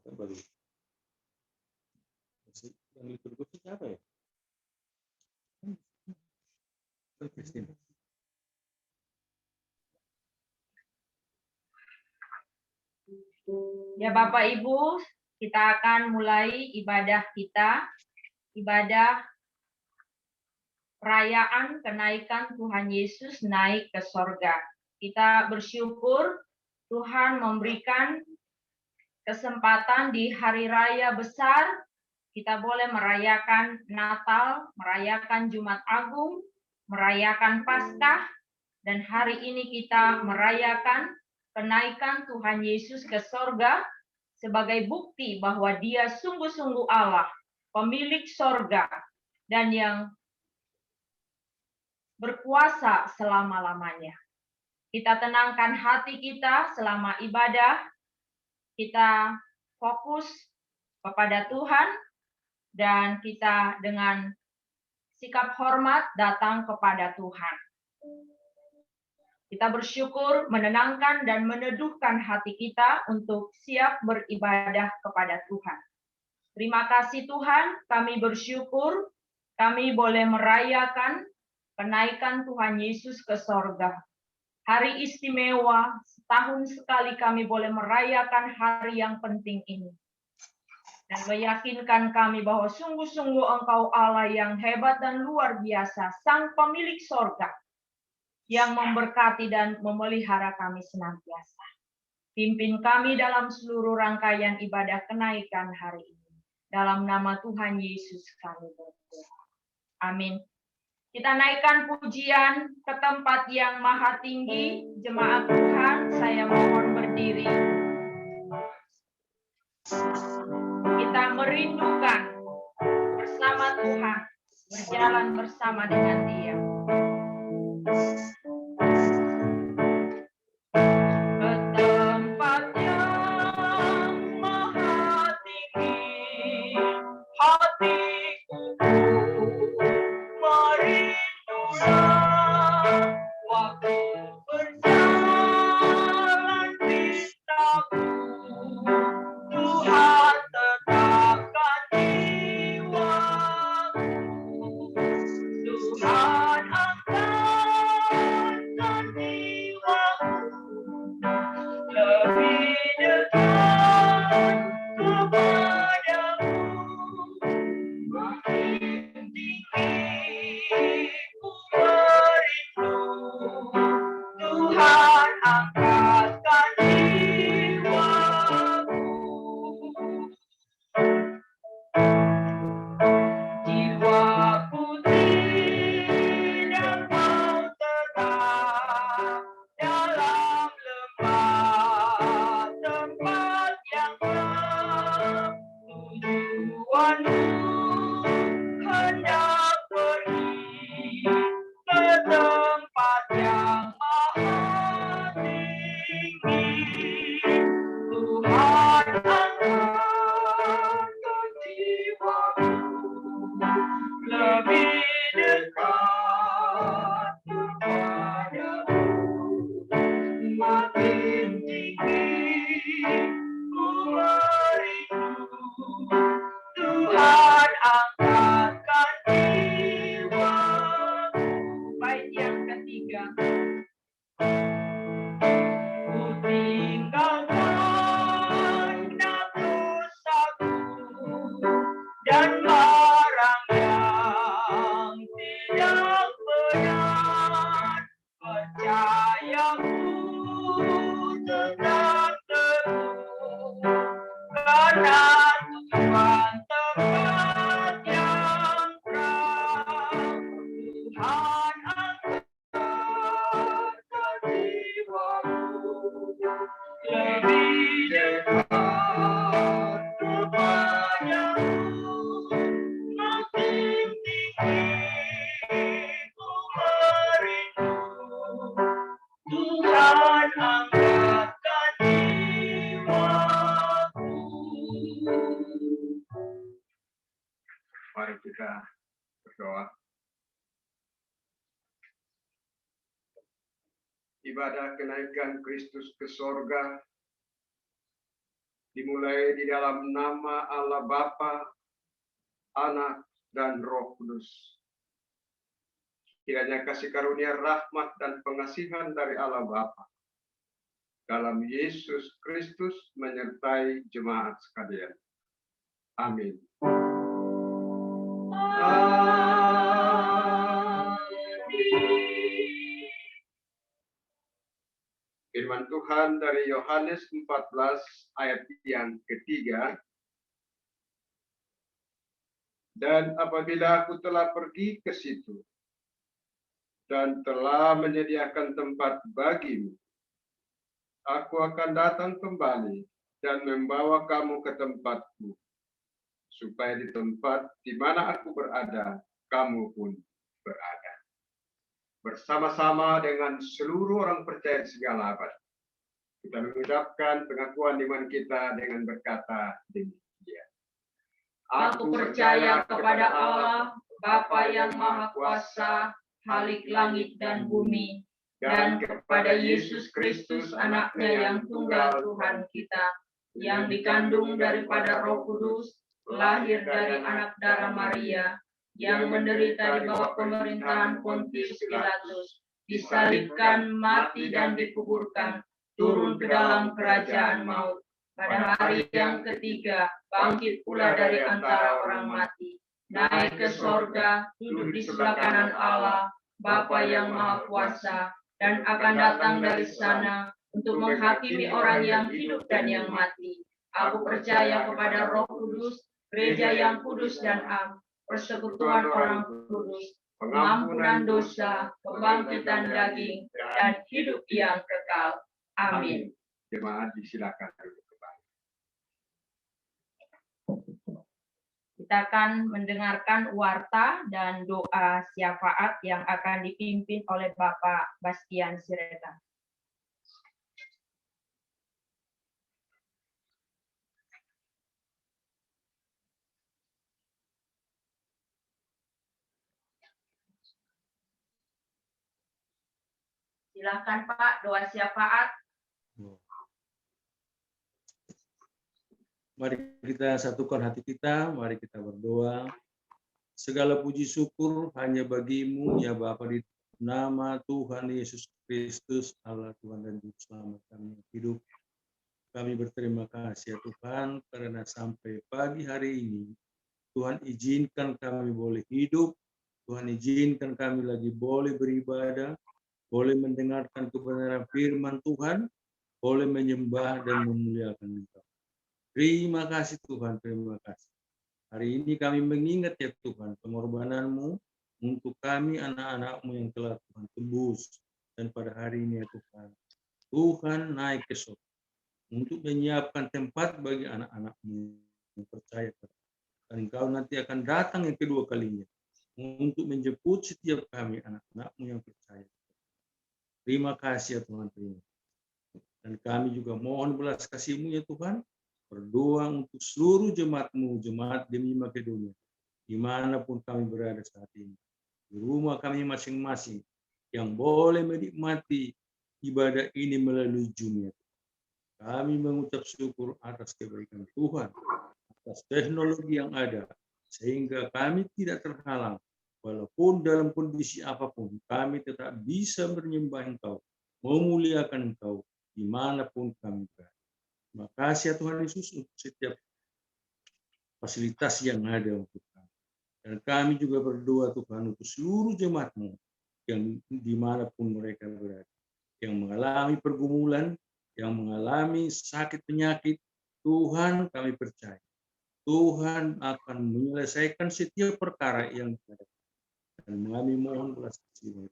Baru yang liturgus itu siapa ya? Ya Bapak Ibu, kita akan mulai ibadah kita, ibadah perayaan kenaikan Tuhan Yesus naik ke sorga. Kita bersyukur Tuhan memberikan kesempatan di hari raya besar, kita boleh merayakan Natal, merayakan Jumat Agung, merayakan Paskah, dan hari ini kita merayakan kenaikan Tuhan Yesus ke sorga sebagai bukti bahwa Dia sungguh-sungguh Allah, pemilik sorga, dan yang berkuasa selama-lamanya. Kita tenangkan hati kita selama ibadah, kita fokus kepada Tuhan, dan kita dengan sikap hormat datang kepada Tuhan. Kita bersyukur, menenangkan dan meneduhkan hati kita untuk siap beribadah kepada Tuhan. Terima kasih Tuhan, kami bersyukur, kami boleh merayakan kenaikan Tuhan Yesus ke sorga. Hari istimewa, setahun sekali kami boleh merayakan hari yang penting ini. Dan meyakinkan kami bahwa sungguh-sungguh Engkau Allah yang hebat dan luar biasa, Sang Pemilik sorga, yang memberkati dan memelihara kami senantiasa. Pimpin kami dalam seluruh rangkaian ibadah kenaikan hari ini. Dalam nama Tuhan Yesus kami berdoa. Amin. Kita naikkan pujian ke tempat yang maha tinggi. Jemaat Tuhan, saya mohon berdiri. Kita merindukan bersama Tuhan, berjalan bersama dengan Dia. Tuhan, Engkau ibadah kenaikan Kristus ke sorga dimulai di dalam nama Allah Bapa, Anak, dan Roh Kudus. Kiranya kasih karunia, rahmat, dan pengasihan dari Allah Bapa dalam Yesus Kristus menyertai jemaat sekalian. Amin. Firman Tuhan dari Yohanes 14 ayat yang ketiga. Dan apabila aku telah pergi ke situ dan telah menyediakan tempat bagimu, aku akan datang kembali dan membawa kamu ke tempatku, supaya di tempat di mana aku berada, kamu pun berada. Bersama-sama dengan seluruh orang percaya di segala abad, kita mengucapkan pengakuan iman kita dengan berkata demikian. Aku percaya kepada Allah, Bapa yang Maha Kuasa, Khalik langit dan bumi, dan kepada Yesus Kristus, Anaknya yang tunggal Tuhan kita, yang dikandung daripada Roh Kudus, lahir dari anak darah Maria, yang menderita di bawah pemerintahan Pontius Pilatus, disalibkan, mati dan dikuburkan, turun ke dalam kerajaan maut. Pada hari yang ketiga, bangkit pula dari antara orang mati, naik ke sorga, duduk di sebelah kanan Allah, Bapa yang Maha Kuasa, dan akan datang dari sana untuk menghakimi orang yang hidup dan yang mati. Aku percaya kepada Roh Kudus, gereja yang kudus dan am, persekutuan orang kudus, pengampunan dosa, kebangkitan daging, dan hidup yang kekal. Amin. Jemaat disilakan duduk kembali. Kita akan mendengarkan warta dan doa syafaat yang akan dipimpin oleh Bapak Bastian Siregar. Silakan Pak, doa syafaat. Mari kita satukan hati kita, mari kita berdoa. Segala puji syukur hanya bagimu ya Bapa, di nama Tuhan Yesus Kristus, Allah Tuhan dan Juru Selamat kami yang hidup. Kami berterima kasih ya Tuhan, karena sampai pagi hari ini Tuhan izinkan kami boleh hidup, Tuhan izinkan kami lagi boleh beribadah, boleh mendengarkan kebenaran firman Tuhan, boleh menyembah dan memuliakan Engkau. Terima kasih Tuhan, terima kasih. Hari ini kami mengingat ya Tuhan, pengorbanan-Mu untuk kami anak-anak-Mu yang telah Tuhan tebus. Dan pada hari ini ya Tuhan, Tuhan naik ke surga untuk menyiapkan tempat bagi anak-anak-Mu yang percaya. Dan Engkau nanti akan datang yang kedua kalinya untuk menjemput setiap kami anak-anak-Mu yang percaya. Terima kasih ya Tuhan, terima. Dan kami juga mohon belas kasih-Mu ya Tuhan, berdoa untuk seluruh jemaat-Mu, jemaat demi Makedonia, dimanapun kami berada saat ini, di rumah kami masing-masing, yang boleh menikmati ibadah ini melalui Zoom. Kami mengucap syukur atas kebaikan Tuhan, atas teknologi yang ada, sehingga kami tidak terhalang, walaupun dalam kondisi apapun, kami tetap bisa menyembah Engkau, memuliakan Engkau, dimanapun kami berada. Terima kasih ya Tuhan Yesus untuk setiap fasilitas yang ada untuk kami. Dan kami juga berdoa Tuhan untuk seluruh jemaat-Mu yang dimanapun mereka berada, yang mengalami pergumulan, yang mengalami sakit penyakit. Tuhan, kami percaya Tuhan akan menyelesaikan setiap perkara yang ada. Dan kami mohon belas kasih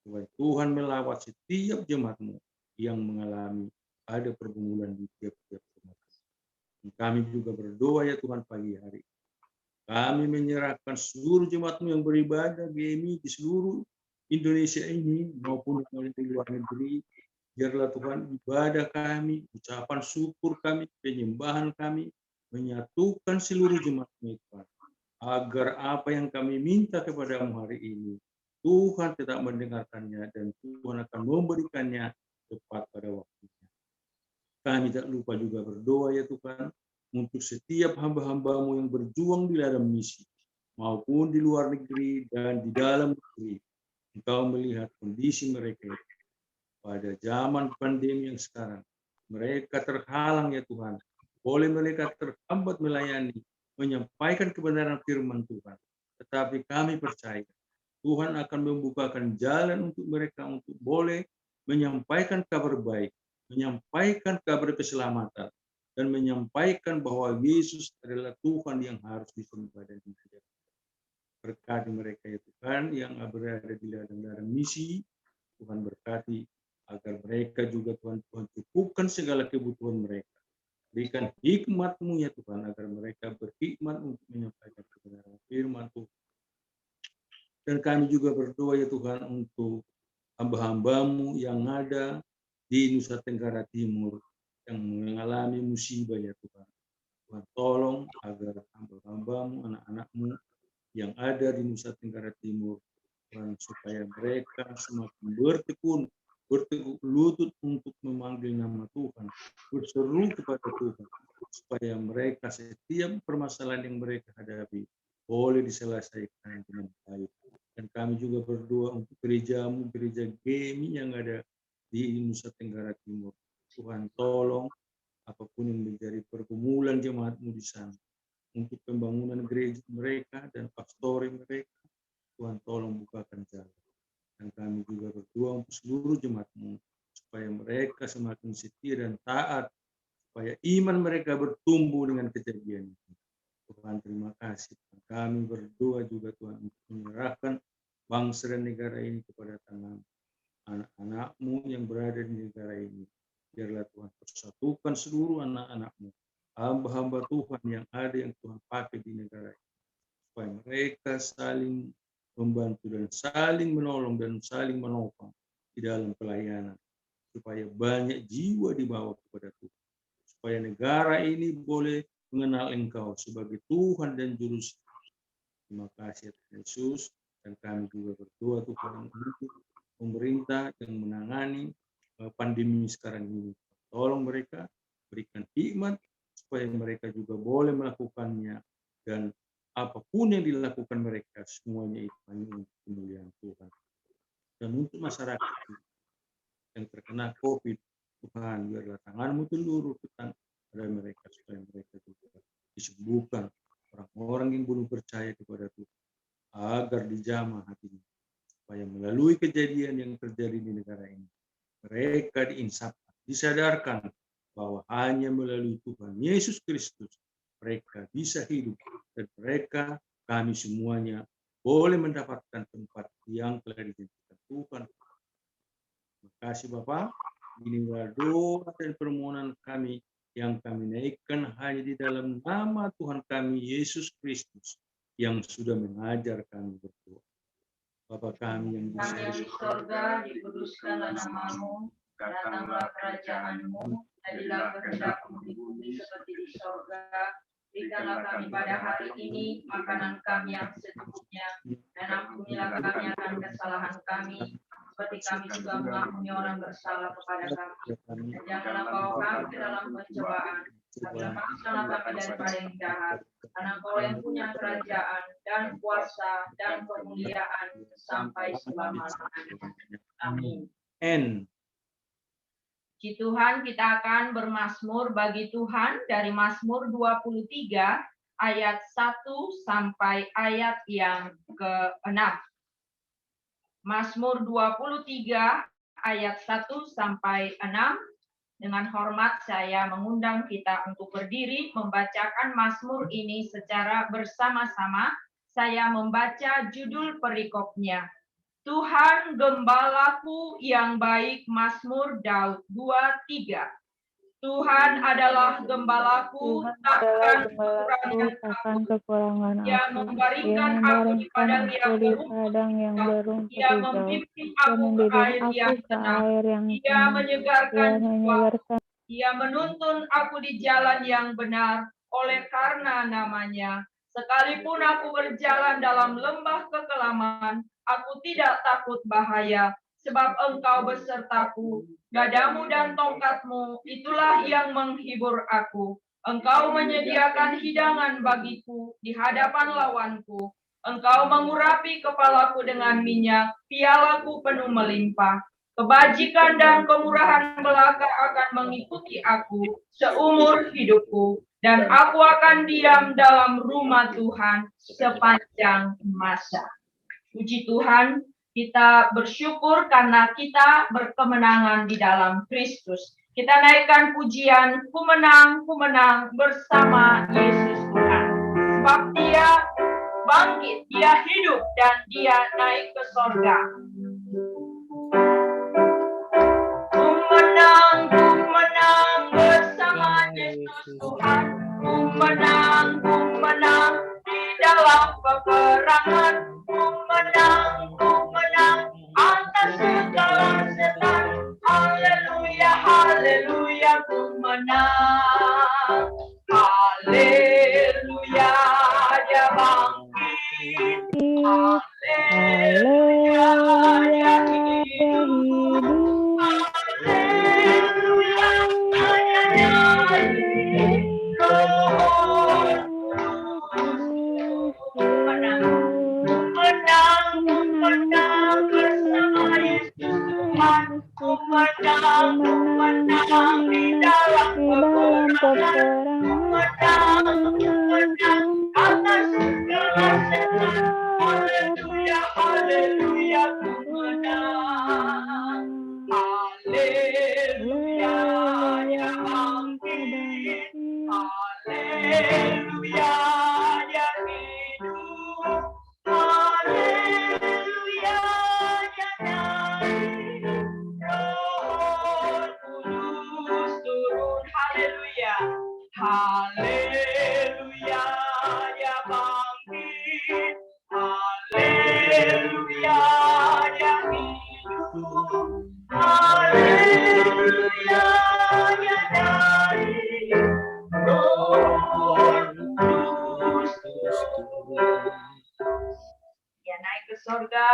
supaya Tuhan melawat setiap jemaat-Mu yang mengalami ada pergumulan di tiap-tiap jemaat. Kami juga berdoa ya Tuhan pagi hari. Kami menyerahkan seluruh jemaat-Mu yang beribadah GMI di seluruh Indonesia ini maupun di luar negeri. Biarlah Tuhan ibadah kami, ucapan syukur kami, penyembahan kami, menyatukan seluruh jemaat-Mu Tuhan. Agar apa yang kami minta kepada-Mu hari ini Tuhan tetap mendengarkannya dan Tuhan akan memberikannya tepat pada waktunya. Kami tak lupa juga berdoa ya Tuhan, untuk setiap hamba-hamba-Mu yang berjuang di dalam misi, maupun di luar negeri dan di dalam negeri. Engkau melihat kondisi mereka pada zaman pandemi yang sekarang. Mereka terhalang ya Tuhan. Boleh mereka terhambat melayani, menyampaikan kebenaran firman Tuhan. Tetapi kami percaya Tuhan akan membukakan jalan untuk mereka untuk boleh menyampaikan kabar baik, menyampaikan kabar keselamatan, dan menyampaikan bahwa Yesus adalah Tuhan yang harus disembah dan dimuliakan. Berkati mereka ya Tuhan yang berada di dalam misi. Tuhan berkati agar mereka juga Tuhan cukupkan segala kebutuhan mereka. Berikan hikmat-Mu ya Tuhan agar mereka berhikmat untuk menyampaikan kebenaran firman Tuhan. Dan kami juga berdoa ya Tuhan untuk hamba-hamba-Mu yang ada di Nusa Tenggara Timur yang mengalami musibah ya Tuhan. Tuhan tolong agar hamba-hamba-Mu, anak-anak-Mu yang ada di Nusa Tenggara Timur, Tuhan, supaya mereka semakin bertekun, bertekuk lutut untuk memanggil nama Tuhan, berseru kepada Tuhan, supaya mereka setiap permasalahan yang mereka hadapi boleh diselesaikan dengan baik. Dan kami juga berdoa untuk gereja-Mu, gereja GEMI yang ada di Nusa Tenggara Timur. Tuhan tolong apapun yang menjadi pergumulan jemaat-Mu di sana, untuk pembangunan gereja mereka dan pastori mereka, Tuhan tolong bukakan jalan. Dan kami juga berdoa untuk seluruh jemaat-Mu, supaya mereka semakin setia dan taat, supaya iman mereka bertumbuh dengan kejadian itu. Tuhan terima kasih. Kami berdoa juga Tuhan untuk menyerahkan bangsa dan negara ini kepada tangan anak-anak-Mu yang berada di negara ini. Biarlah Tuhan persatukan seluruh anak-anak-Mu, hamba-hamba Tuhan yang ada yang Tuhan pakai di negara ini, supaya mereka saling membantu dan saling menolong dan saling menopang di dalam pelayanan, supaya banyak jiwa dibawa kepada Tuhan, supaya negara ini boleh mengenal Engkau sebagai Tuhan dan Juru Selamat. Terima kasih Yesus, dan kami juga berdoa Tuhan untuk pemerintah yang menangani pandemi sekarang ini. Tolong mereka, berikan hikmat supaya mereka juga boleh melakukannya, dan apapun yang dilakukan mereka semuanya itu hanya untuk kemuliaan Tuhan. Dan untuk masyarakat yang terkena COVID, Tuhan biarlah tangan-Mu seluruh pada mereka supaya mereka juga disembuhkan, orang-orang yang belum percaya kepada Tuhan agar dijamah hatinya, supaya melalui kejadian yang terjadi di negara ini mereka diinsafkan, disadarkan bahwa hanya melalui Tuhan Yesus Kristus mereka bisa hidup, dan mereka, kami semuanya boleh mendapatkan tempat yang telah dijanjikan Tuhan. Terima kasih Bapa. Inilah doa dan permohonan kami yang kami naikkan hanya di dalam nama Tuhan kami Yesus Kristus yang sudah mengajar kami berdoa. Bapa kami yang di surga, dikuduskanlah nama-Mu, datanglah kerajaan-Mu, jadilah kehendak-Mu di bumi seperti di surga. Berikanlah kami pada hari ini makanan kami yang secukupnya, dan ampunilah kami akan kesalahan kami, seperti kami juga mengampuni orang bersalah kepada kami. Dan janganlah bawa kami ke dalam pencobaan, tapi lepaskanlah kami daripada yang jahat. Karena Engkau yang punya kerajaan dan kuasa dan kemuliaan sampai selama-lamanya. Amin. Puji Tuhan, kita akan bermazmur bagi Tuhan dari Mazmur 23 ayat 1 sampai ayat yang ke-6. Mazmur 23 ayat 1 sampai 6. Dengan hormat saya mengundang kita untuk berdiri membacakan mazmur ini secara bersama-sama. Saya membaca judul perikopnya. Tuhan gembalaku yang baik, Mazmur Daud 23. Tuhan adalah gembalaku, takkan kekurangan aku. Ia membaringkan aku di padang yang berumput hijau. Ia membimbing aku ke air yang tenang. Ia menyegarkan jiwaku. Ia menuntun aku di jalan yang benar oleh karena namanya. Sekalipun aku berjalan dalam lembah kekelaman, Aku tidak takut bahaya, sebab Engkau besertaku. Gadamu dan tongkatmu, itulah yang menghibur aku. Engkau menyediakan hidangan bagiku di hadapan lawanku. Engkau mengurapi kepalaku dengan minyak, pialaku penuh melimpah. Kebajikan dan kemurahan belaka akan mengikuti aku seumur hidupku, dan aku akan diam dalam rumah Tuhan sepanjang masa. Puji Tuhan, kita bersyukur karena kita berkemenangan di dalam Kristus. Kita naikkan pujian, ku menang bersama Yesus Tuhan. Sebab Dia bangkit, Dia hidup, dan Dia naik ke sorga. Ku menang bersama Yesus Tuhan. Ku menang di dalam peperangan. Ku menang atas segala setan. Haleluya, haleluya, ku menang. Haleluya, Dia bangkit. Haleluya, Dia hidup. Haleluya, Dia nyanyi. Menang bersama Yesus Tuhan. Ku menang di dalam peperangan. Ku menang atas segala setan. Haleluya, haleluya, ku menang. Haleluya, Dia bangkit. Haleluya, Dia hidup. Haleluya, Dia nyanyi. Roh Kudus turun. Haleluya. Haleluya, Dia bangkit. Haleluya, Dia hidup. Haleluya, Dia nyanyi. Roh Kudus turun. Dia naik ke sorga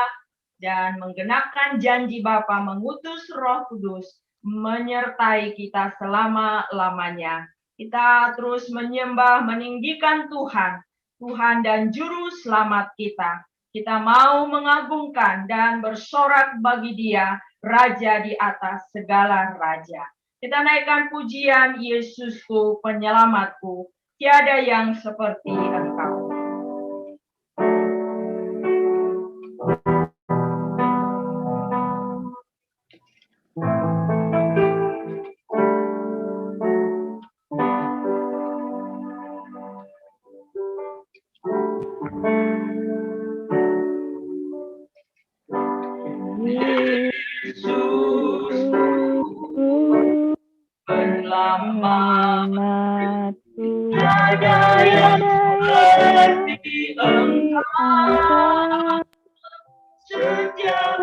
dan menggenapkan janji Bapa mengutus Roh Kudus menyertai kita selama-lamanya. Kita terus menyembah, meninggikan Tuhan dan Juru Selamat kita. Kita mau mengagungkan dan bersorak bagi Dia, Raja di atas segala raja. Kita naikkan pujian, Yesusku, penyelamatku, tiada yang seperti Engkau. Penyelamatku, Tiada yang seperti Engkau. Setiap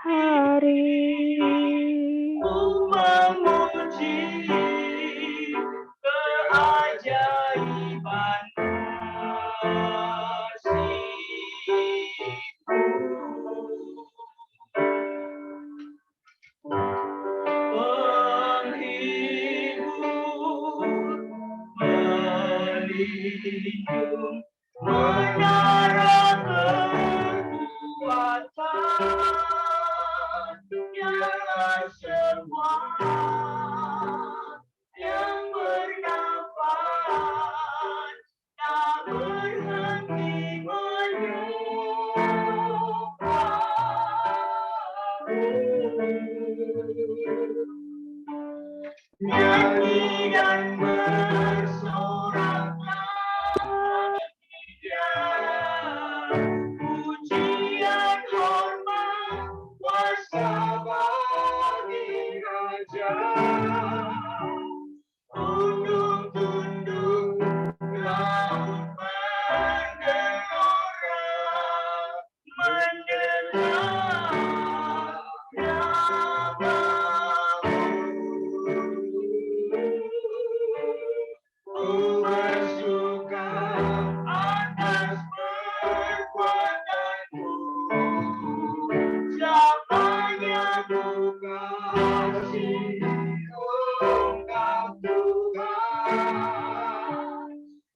hari ku memuji keajaiban kasih-Mu. Penghibur, pelindung, menara kekuatan, Dialah semua yang bernafas, tak berhenti menyembah. Nyanyi dan bersoraklah Dia, pujian hormat Engkau Tuhan,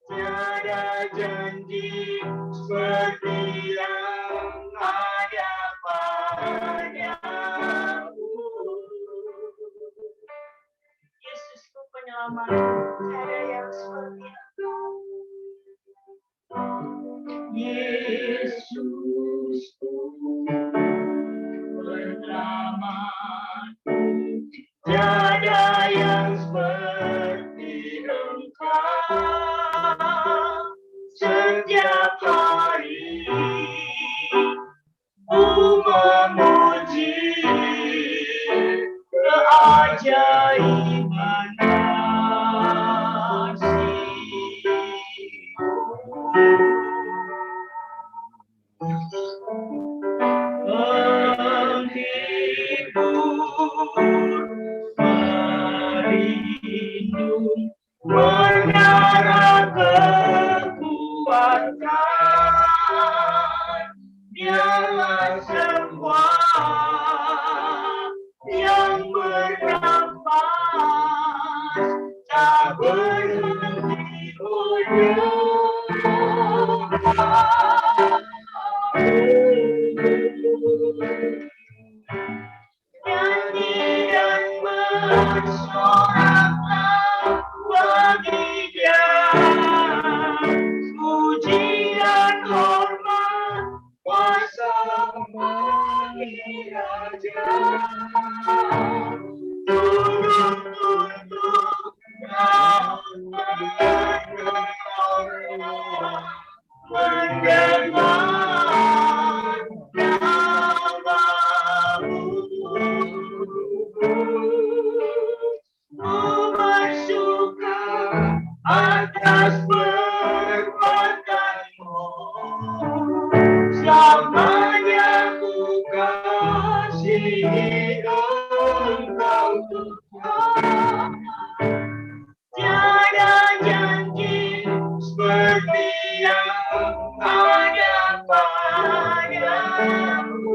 tiada janji seperti yang ada padamu. Yesusku penyelamat, tiada yang seperti Engkau. Yesusku penyelamatku, tiada yang seperti Engkau. Setiap hari ku memuji keajaiban menghibur, melindung, menara kekuatan. Biarlah semua yang bernafas tak berhenti nyanyi dan bersoraklah bagi Dia, puji dan hormat, kuasa bagi Raja. Tunduk-tunduklah mendengar namamu. Ku bersyukur atas perbuatanmu, selamanya ku kasihi Engkau Tuhan. Tiada janji seperti yang ada padamu.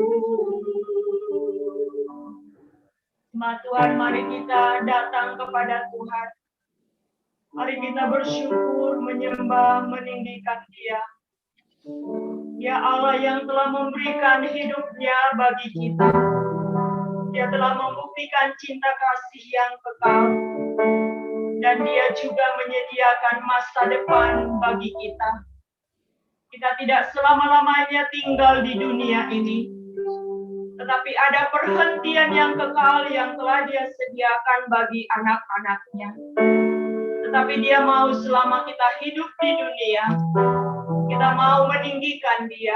Jemaat Tuhan, mari kita datang kepada Tuhan. Mari kita bersyukur, menyembah, meninggikan Dia. Dia Allah yang telah memberikan hidupnya bagi kita. Dia telah membuktikan cinta kasih yang kekal. Dan Dia juga menyediakan masa depan bagi kita. Kita tidak selama-lamanya tinggal di dunia ini, tetapi ada perhentian yang kekal yang telah Dia sediakan bagi anak-anak-Nya. Tetapi Dia mau selama kita hidup di dunia, kita mau meninggikan Dia,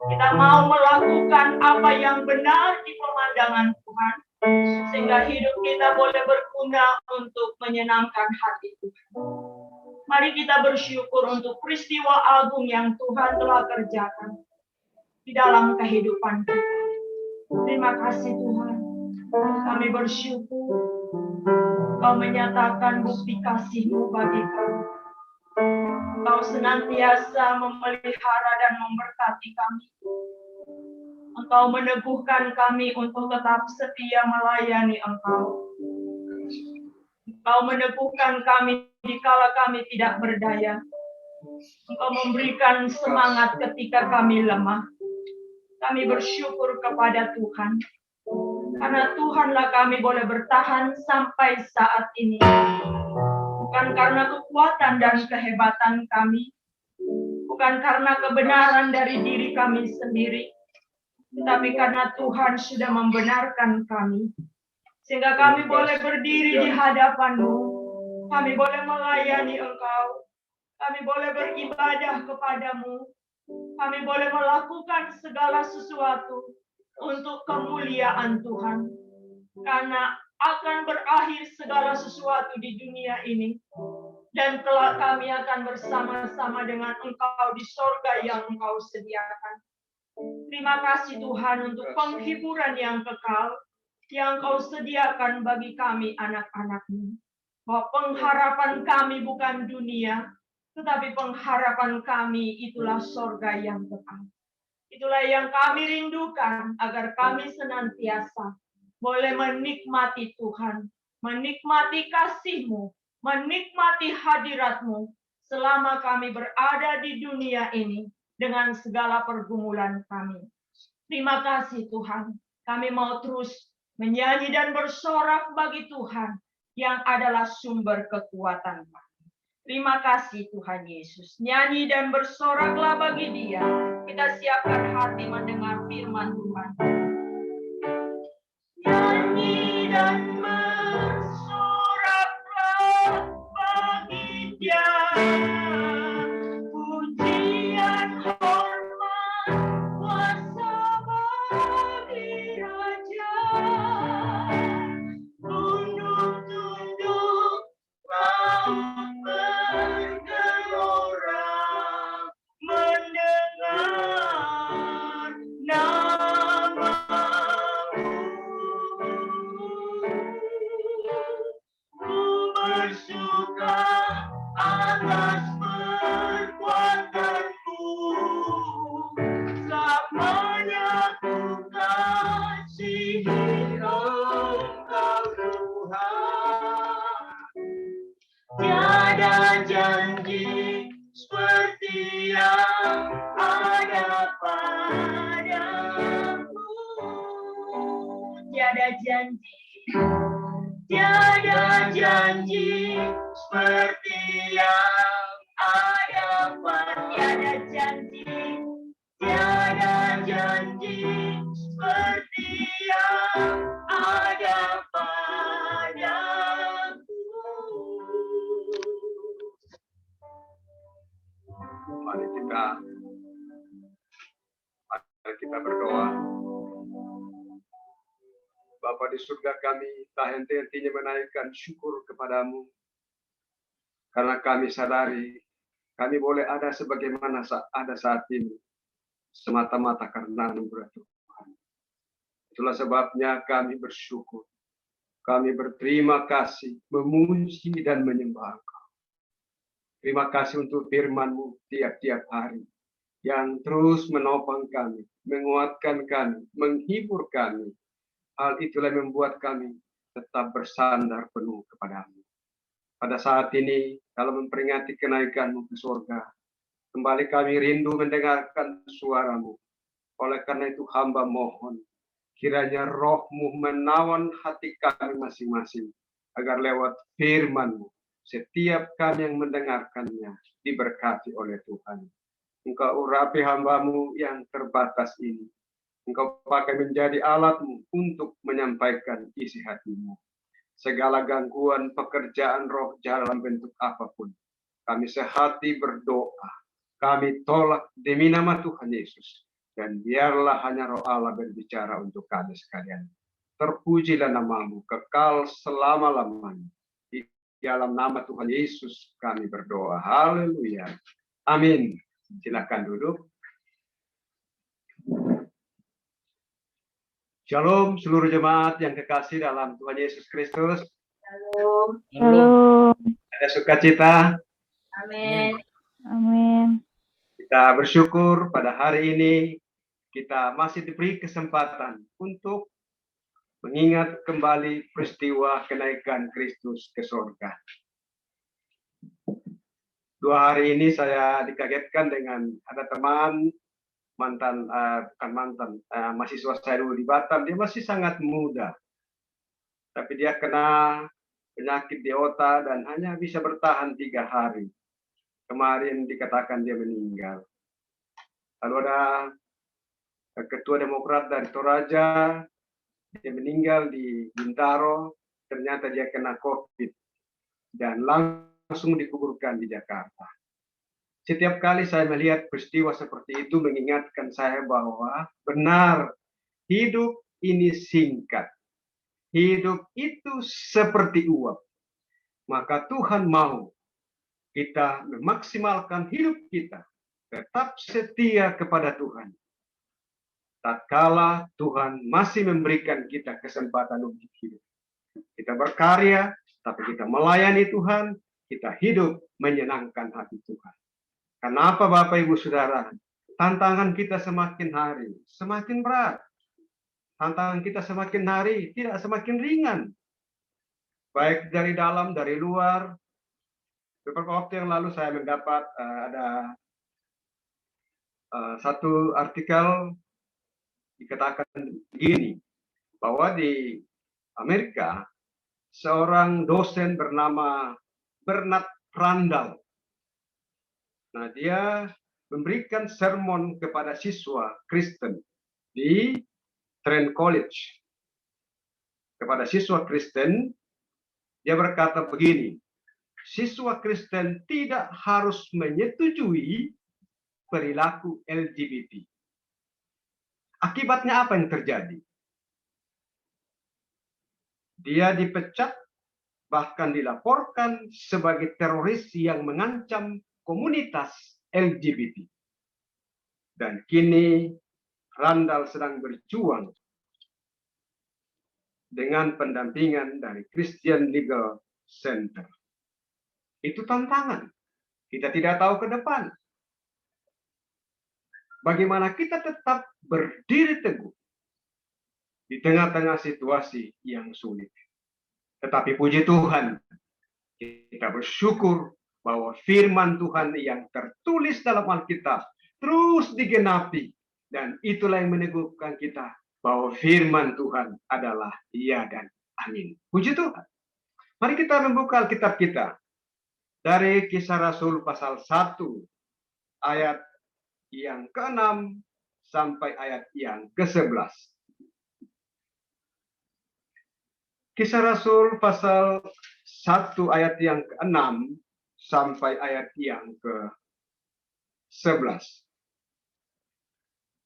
kita mau melakukan apa yang benar di pemandangan Tuhan, sehingga hidup kita boleh berguna untuk menyenangkan hati Tuhan. Mari kita bersyukur untuk peristiwa agung yang Tuhan telah kerjakan di dalam kehidupan kita. Terima kasih Tuhan, kami bersyukur Kau menyatakan bukti kasih-Mu bagi kami. Kau senantiasa memelihara dan memberkati kami. Engkau meneguhkan kami untuk tetap setia melayani Engkau. Engkau meneguhkan kami dikala kami tidak berdaya. Engkau memberikan semangat ketika kami lemah. Kami bersyukur kepada Tuhan. Karena Tuhanlah kami boleh bertahan sampai saat ini. Bukan karena kekuatan dan kehebatan kami. Bukan karena kebenaran dari diri kami sendiri. Tetapi karena Tuhan sudah membenarkan kami. Sehingga kami boleh berdiri di hadapan-Mu. Kami boleh melayani Engkau. Kami boleh beribadah kepada-Mu. Kami boleh melakukan segala sesuatu untuk kemuliaan Tuhan. Karena akan berakhir segala sesuatu di dunia ini. Dan kelak kami akan bersama-sama dengan Engkau di sorga yang Engkau sediakan. Terima kasih Tuhan untuk penghiburan yang kekal yang Kau sediakan bagi kami anak-anak-Mu. Bahwa pengharapan kami bukan dunia, tetapi pengharapan kami itulah sorga yang kekal. Itulah yang kami rindukan agar kami senantiasa boleh menikmati Tuhan, menikmati kasih-Mu, menikmati hadirat-Mu selama kami berada di dunia ini dengan segala pergumulan kami. Terima kasih Tuhan, kami mau terus menyanyi dan bersorak bagi Tuhan yang adalah sumber kekuatan kami. Terima kasih Tuhan Yesus. Nyanyi dan bersoraklah bagi Dia. Kita siapkan hati mendengar firman Tuhan. Nyanyi dan bersoraklah bagi Dia. Pujian hormat kuasa bagi Raja. Tunduk-tunduk maut bergelora mendengar nama-Mu. Ku bersuka atas perbuatan-Mu, selamanya ku kasihi Engkau Tuhan. Tiada janji seperti yang ada padamu. Tiada janji seperti yang ada padamu. Tiada janji seperti yang ada padamu. Mari kita berdoa. Bapa di surga, kami tak henti-hentinya menaikkan syukur kepadamu. Karena kami sadari, kami boleh ada sebagaimana ada saat ini, semata-mata karena anugerah Tuhan. Itulah sebabnya kami bersyukur. Kami berterima kasih, memuji dan menyembah Engkau. Terima kasih untuk firman-Mu tiap-tiap hari, yang terus menopang kami, menguatkan kami, menghibur kami. Hal itulah yang membuat kami tetap bersandar penuh kepadamu. Pada saat ini, dalam memperingati kenaikan-Mu ke surga, kembali kami rindu mendengarkan suara-Mu. Oleh karena itu hamba mohon, kiranya Roh-Mu menawan hati kami masing-masing, agar lewat firman-Mu, setiap kami yang mendengarkannya diberkati oleh Tuhan. Engkau urapi hamba-Mu yang terbatas ini. Engkau pakai menjadi alat-Mu untuk menyampaikan isi hati-Mu. Segala gangguan pekerjaan roh dalam bentuk apapun, kami sehati berdoa. Kami tolak demi nama Tuhan Yesus. Dan biarlah hanya Roh Allah berbicara untuk kami sekalian. Terpujilah nama-Mu kekal selama-lamanya. Di dalam nama Tuhan Yesus kami berdoa. Haleluya. Amin. Silakan duduk. Shalom seluruh jemaat yang kekasih dalam Tuhan Yesus Kristus. Shalom. Shalom. Ada sukacita. Amin. Amin. Kita bersyukur pada hari ini kita masih diberi kesempatan untuk mengingat kembali peristiwa kenaikan Kristus ke surga. 2 hari ini saya dikagetkan dengan ada teman mahasiswa saya dulu di Batam. Dia masih sangat muda, tapi dia kena penyakit di otak dan hanya bisa bertahan 3 hari. Kemarin dikatakan dia meninggal. Lalu ada ketua Demokrat dari Toraja, dia meninggal di Bintaro. Ternyata dia kena COVID dan langsung dikuburkan di Jakarta. Setiap kali saya melihat peristiwa seperti itu mengingatkan saya bahwa benar hidup ini singkat. Hidup itu seperti uap. Maka Tuhan mau kita memaksimalkan hidup kita. Tetap setia kepada Tuhan. Tatkala Tuhan masih memberikan kita kesempatan untuk hidup. Kita berkarya, tapi kita melayani Tuhan. Kita hidup menyenangkan hati Tuhan. Kenapa Bapak Ibu Saudara? Tantangan kita semakin hari semakin berat. tantangan kita semakin hari tidak semakin ringan. Baik dari dalam, dari luar. Beberapa waktu yang lalu saya mendapat ada satu artikel dikatakan begini, bahwa di Amerika seorang dosen bernama Bernard Randall. Nah, dia memberikan sermon kepada siswa Kristen di Trent College. Kepada siswa Kristen, dia berkata begini, siswa Kristen tidak harus menyetujui perilaku LGBT. Akibatnya apa yang terjadi? Dia dipecat, bahkan dilaporkan sebagai teroris yang mengancam komunitas LGBT. Dan kini Randall sedang berjuang dengan pendampingan dari Christian Legal Center. Itu tantangan. Kita tidak tahu ke depan. Bagaimana kita tetap berdiri teguh di tengah-tengah situasi yang sulit. Tetapi puji Tuhan, kita bersyukur bahwa firman Tuhan yang tertulis dalam Alkitab terus digenapi. Dan itulah yang meneguhkan kita bahwa firman Tuhan adalah iya dan amin. Puji Tuhan. Mari kita membuka Alkitab kita dari Kisah Rasul pasal 1 ayat yang ke-6 sampai ayat yang ke-11. Kisah Rasul pasal 1 ayat yang ke-6 sampai ayat yang ke-11.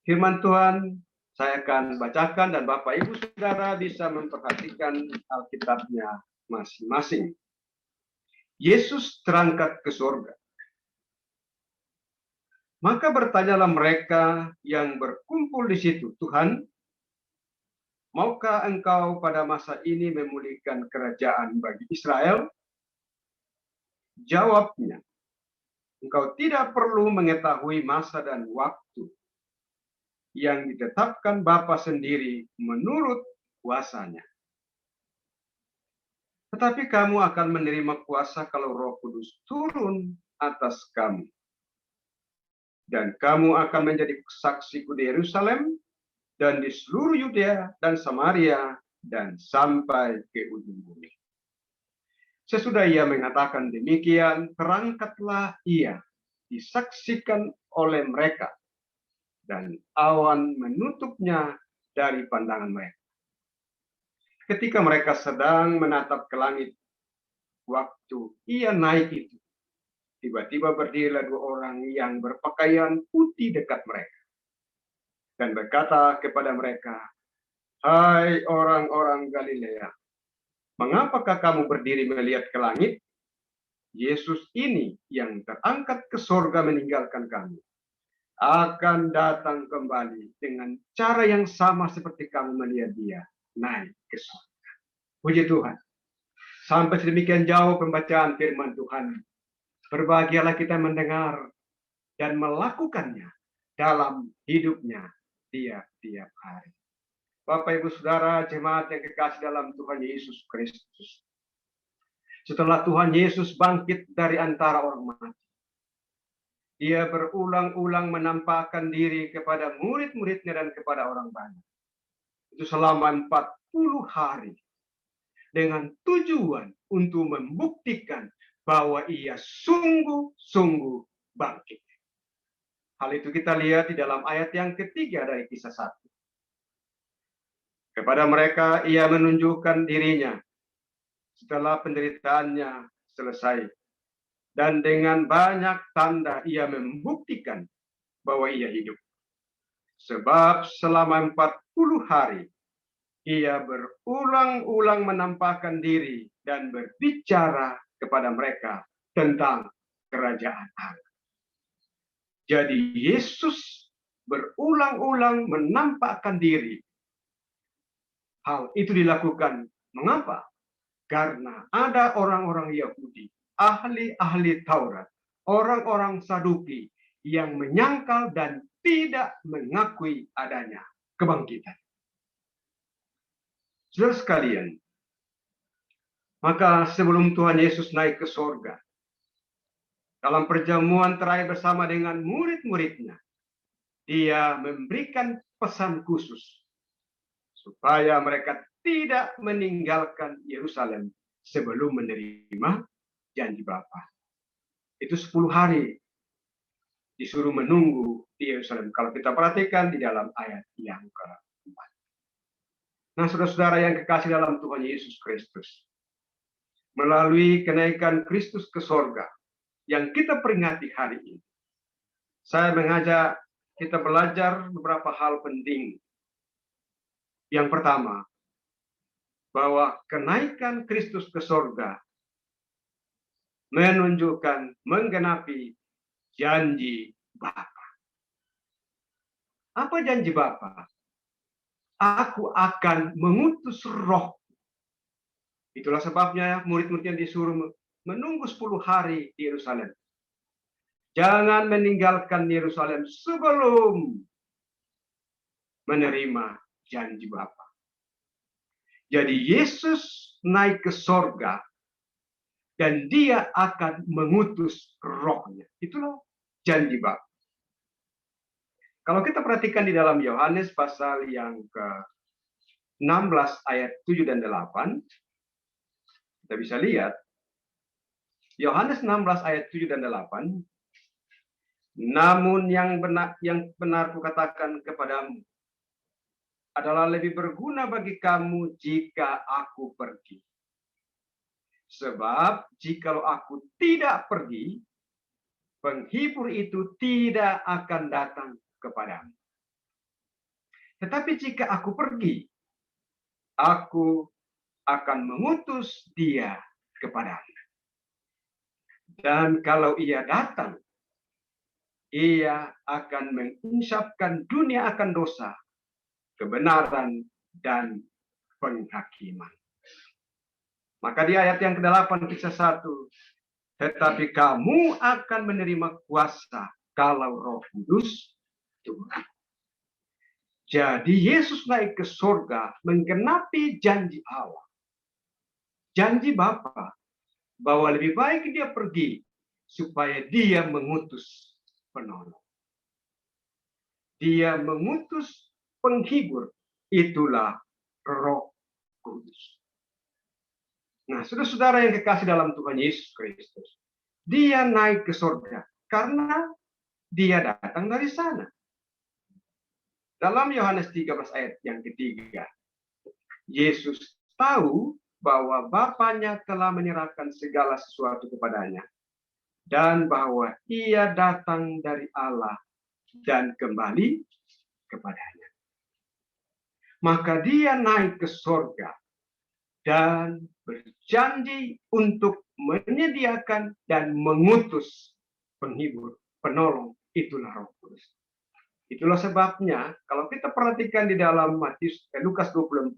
Firman Tuhan saya akan bacakan dan Bapak Ibu Saudara bisa memperhatikan Alkitabnya masing-masing. Yesus terangkat ke surga. Maka bertanyalah mereka yang berkumpul di situ, Tuhan, maukah engkau pada masa ini memulihkan kerajaan bagi Israel? Jawabnya, engkau tidak perlu mengetahui masa dan waktu yang ditetapkan Bapa sendiri menurut kuasanya. Tetapi kamu akan menerima kuasa kalau Roh Kudus turun atas kamu. Dan kamu akan menjadi saksiku di Yerusalem, dan di seluruh Yudea dan Samaria, dan sampai ke ujung bumi. Sesudah ia mengatakan demikian, terangkatlah ia, disaksikan oleh mereka, dan awan menutupnya dari pandangan mereka. Ketika mereka sedang menatap ke langit, waktu ia naik itu, tiba-tiba berdirilah dua orang yang berpakaian putih dekat mereka, dan berkata kepada mereka, hai orang-orang Galilea, mengapakah kamu berdiri melihat ke langit? Yesus ini yang terangkat ke surga meninggalkan kamu, akan datang kembali dengan cara yang sama seperti kamu melihat dia naik ke surga. Puji Tuhan. Sampai sedemikian jauh pembacaan firman Tuhan. Berbahagialah kita mendengar dan melakukannya dalam hidupnya tiap-tiap hari. Bapak, Ibu, Saudara, jemaat yang kekasih dalam Tuhan Yesus Kristus. Setelah Tuhan Yesus bangkit dari antara orang mati, dia berulang-ulang menampakkan diri kepada murid-muridnya dan kepada orang banyak. Itu selama 40 hari. Dengan tujuan untuk membuktikan bahwa ia sungguh-sungguh bangkit. Hal itu kita lihat di dalam ayat yang ketiga dari Kisah 1. Kepada mereka ia menunjukkan dirinya setelah penderitaannya selesai. Dan dengan banyak tanda ia membuktikan bahwa ia hidup. Sebab selama 40 hari ia berulang-ulang menampakkan diri dan berbicara kepada mereka tentang kerajaan Allah. Jadi Yesus berulang-ulang menampakkan diri. Hal itu dilakukan. Mengapa? Karena ada orang-orang Yahudi, ahli-ahli Taurat, orang-orang Saduki yang menyangkal dan tidak mengakui adanya kebangkitan. Saudara sekalian, maka sebelum Tuhan Yesus naik ke sorga, dalam perjamuan terakhir bersama dengan murid-muridnya, dia memberikan pesan khusus supaya mereka tidak meninggalkan Yerusalem sebelum menerima janji Bapa. Itu 10 hari disuruh menunggu di Yerusalem. Kalau kita perhatikan di dalam ayat yang keempat. Nah, saudara-saudara yang kekasih dalam Tuhan Yesus Kristus, melalui kenaikan Kristus ke sorga yang kita peringati hari ini, saya mengajak kita belajar beberapa hal penting. Yang pertama, bahwa kenaikan Kristus ke sorga menunjukkan menggenapi janji Bapa. Apa janji Bapa? Aku akan mengutus Roh. Itulah sebabnya murid-muridnya disuruh menunggu 10 hari di Yerusalem. Jangan meninggalkan Yerusalem sebelum menerima janji Bapa. Jadi Yesus naik ke sorga dan dia akan mengutus Roh-Nya. Itulah janji Bapa. Kalau kita perhatikan di dalam Yohanes pasal yang ke-16 ayat 7 dan 8, kita bisa lihat Yohanes 16 ayat 7 dan 8, namun yang benar kukatakan kepadamu adalah lebih berguna bagi kamu jika aku pergi. Sebab jikalau aku tidak pergi, penghibur itu tidak akan datang kepadamu. Tetapi jika aku pergi, aku akan mengutus dia kepadamu. Dan kalau ia datang, ia akan menginsafkan dunia akan dosa, kebenaran, dan penghakiman. Maka di ayat yang ke-8 kisah 1, tetapi kamu akan menerima kuasa kalau Roh Kudus turun. Jadi Yesus naik ke surga menggenapi janji Allah. Janji Bapa bahwa lebih baik dia pergi supaya dia mengutus penolong. Dia mengutus penghibur, itulah Roh Kudus. Nah, saudara-saudara yang kekasih dalam Tuhan Yesus Kristus, dia naik ke surga karena dia datang dari sana. Dalam Yohanes 13 ayat yang ketiga, Yesus tahu bahwa Bapanya telah menyerahkan segala sesuatu kepadanya dan bahwa ia datang dari Allah dan kembali kepadanya. Maka dia naik ke surga dan berjanji untuk menyediakan dan mengutus penghibur, penolong, itulah Roh Kudus. Itulah sebabnya kalau kita perhatikan di dalam Lukas 24,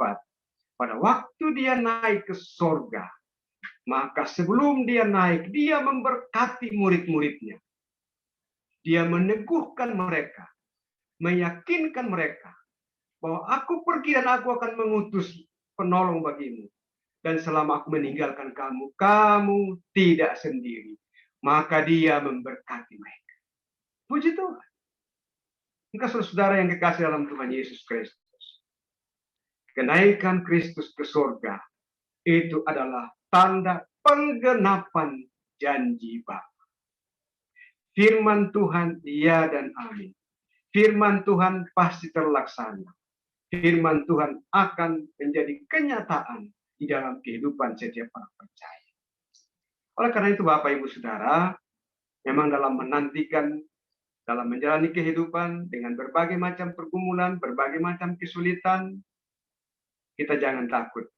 pada waktu dia naik ke surga, maka sebelum dia naik, dia memberkati murid-muridnya. Dia meneguhkan mereka, meyakinkan mereka bahwa aku pergi dan aku akan mengutus penolong bagimu. Dan selama aku meninggalkan kamu, kamu tidak sendiri. Maka dia memberkati mereka. Puji Tuhan. Maka saudara yang kekasih dalam Tuhan Yesus Kristus, kenaikan Kristus ke surga itu adalah tanda penggenapan janji Bapa. Firman Tuhan ya dan amin. Firman Tuhan pasti terlaksana. Firman Tuhan akan menjadi kenyataan di dalam kehidupan setiap orang percaya. Oleh karena itu Bapak Ibu Saudara, memang dalam menantikan, dalam menjalani kehidupan dengan berbagai macam pergumulan, berbagai macam kesulitan, kita jangan takut.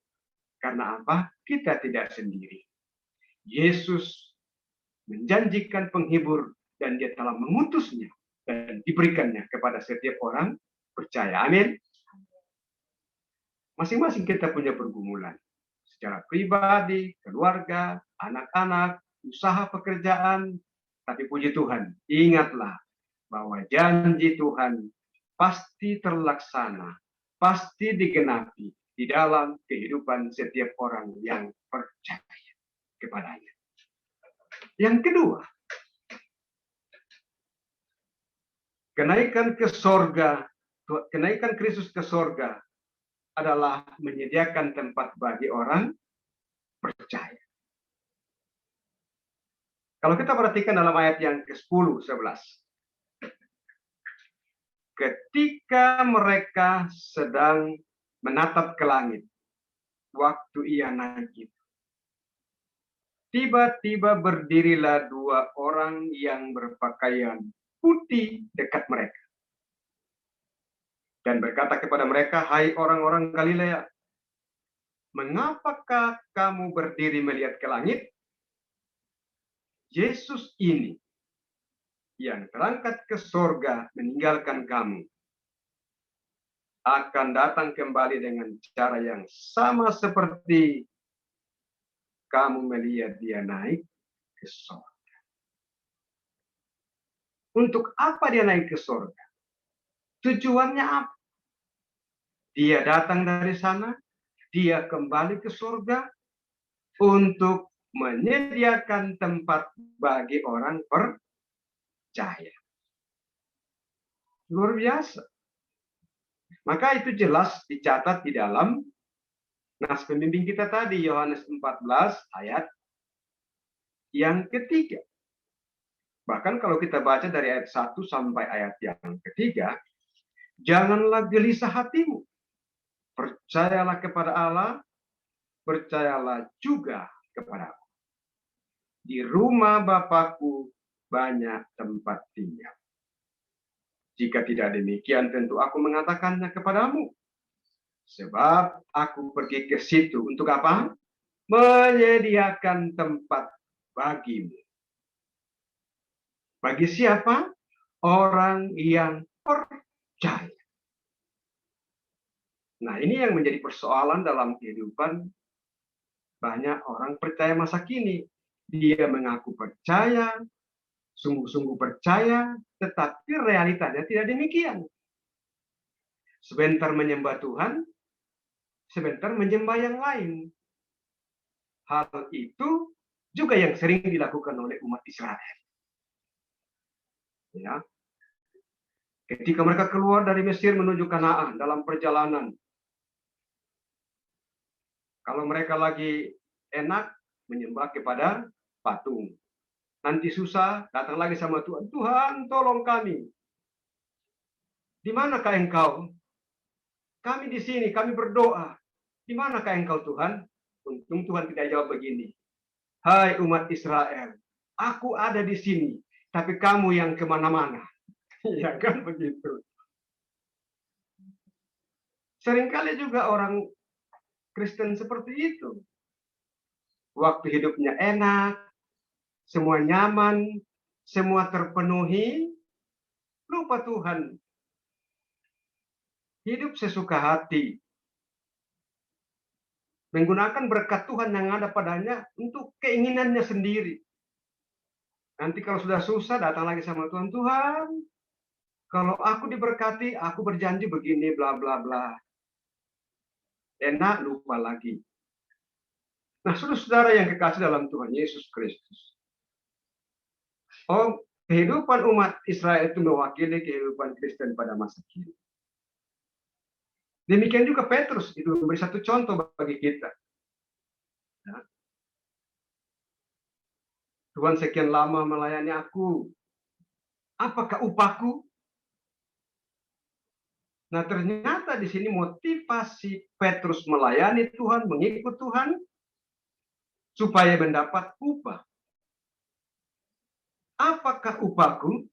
Karena apa? Kita tidak sendiri. Yesus menjanjikan penghibur dan dia telah mengutusnya dan diberikannya kepada setiap orang percaya. Amin. Masing-masing kita punya pergumulan. Secara pribadi, keluarga, anak-anak, usaha pekerjaan. Tapi puji Tuhan, ingatlah bahwa janji Tuhan pasti terlaksana, pasti digenapi di dalam kehidupan setiap orang yang percaya kepadanya. Yang kedua, kenaikan Kristus ke sorga adalah menyediakan tempat bagi orang percaya. Kalau kita perhatikan dalam ayat yang ke-10, 11. Ketika mereka sedang menatap ke langit, waktu ia naik, tiba-tiba berdirilah dua orang yang berpakaian putih dekat mereka. Dan berkata kepada mereka, "Hai orang-orang Galilea, mengapakah kamu berdiri melihat ke langit? Yesus ini yang terangkat ke sorga meninggalkan kamu akan datang kembali dengan cara yang sama seperti kamu melihat dia naik ke sorga." Untuk apa dia naik ke sorga? Tujuannya apa? Dia datang dari sana, dia kembali ke sorga untuk menyediakan tempat bagi orang percaya. Luar biasa. Maka itu jelas dicatat di dalam nas pembimbing kita tadi, Yohanes 14 ayat yang ketiga. Bahkan kalau kita baca dari ayat 1 sampai ayat yang ketiga, janganlah gelisah hatimu. Percayalah kepada Allah, percayalah juga kepada aku. Di rumah Bapakku banyak tempat tinggal. Jika tidak demikian, tentu aku mengatakannya kepadamu. Sebab aku pergi ke situ untuk apa? Menyediakan tempat bagimu. Bagi siapa? Orang yang percaya. Nah, ini yang menjadi persoalan dalam kehidupan banyak orang percaya masa kini. Dia mengaku percaya, sungguh-sungguh percaya, tetapi realitanya tidak demikian. Sebentar menyembah Tuhan, sebentar menyembah yang lain. Hal itu juga yang sering dilakukan oleh umat Israel. Ya. Ketika mereka keluar dari Mesir menuju Kanaan dalam perjalanan, kalau mereka lagi enak, menyembah kepada patung. Nanti susah, datang lagi sama Tuhan. Tuhan, tolong kami. Di manakah engkau? Kami di sini, kami berdoa. Di manakah engkau Tuhan? Untung Tuhan tidak jawab begini. Hai umat Israel, aku ada di sini, tapi kamu yang kemana-mana. Ya kan begitu. Seringkali juga orang Kristen seperti itu. Waktu hidupnya enak, semua nyaman, semua terpenuhi, lupa Tuhan. Hidup sesuka hati. Menggunakan berkat Tuhan yang ada padanya untuk keinginannya sendiri. Nanti kalau sudah susah, datang lagi sama Tuhan. Tuhan, kalau aku diberkati, aku berjanji begini, bla bla bla. Enak, lupa lagi. Nah, saudara-saudara yang kekasih dalam Tuhan Yesus Kristus. Oh, kehidupan umat Israel itu mewakili kehidupan Kristen pada masa kini. Demikian juga Petrus, itu memberi satu contoh bagi kita. Ya. Tuhan sekian lama melayani aku. Apakah upahku? Nah, ternyata di sini motivasi Petrus melayani Tuhan, mengikut Tuhan, supaya mendapat upah. Apakah upahku?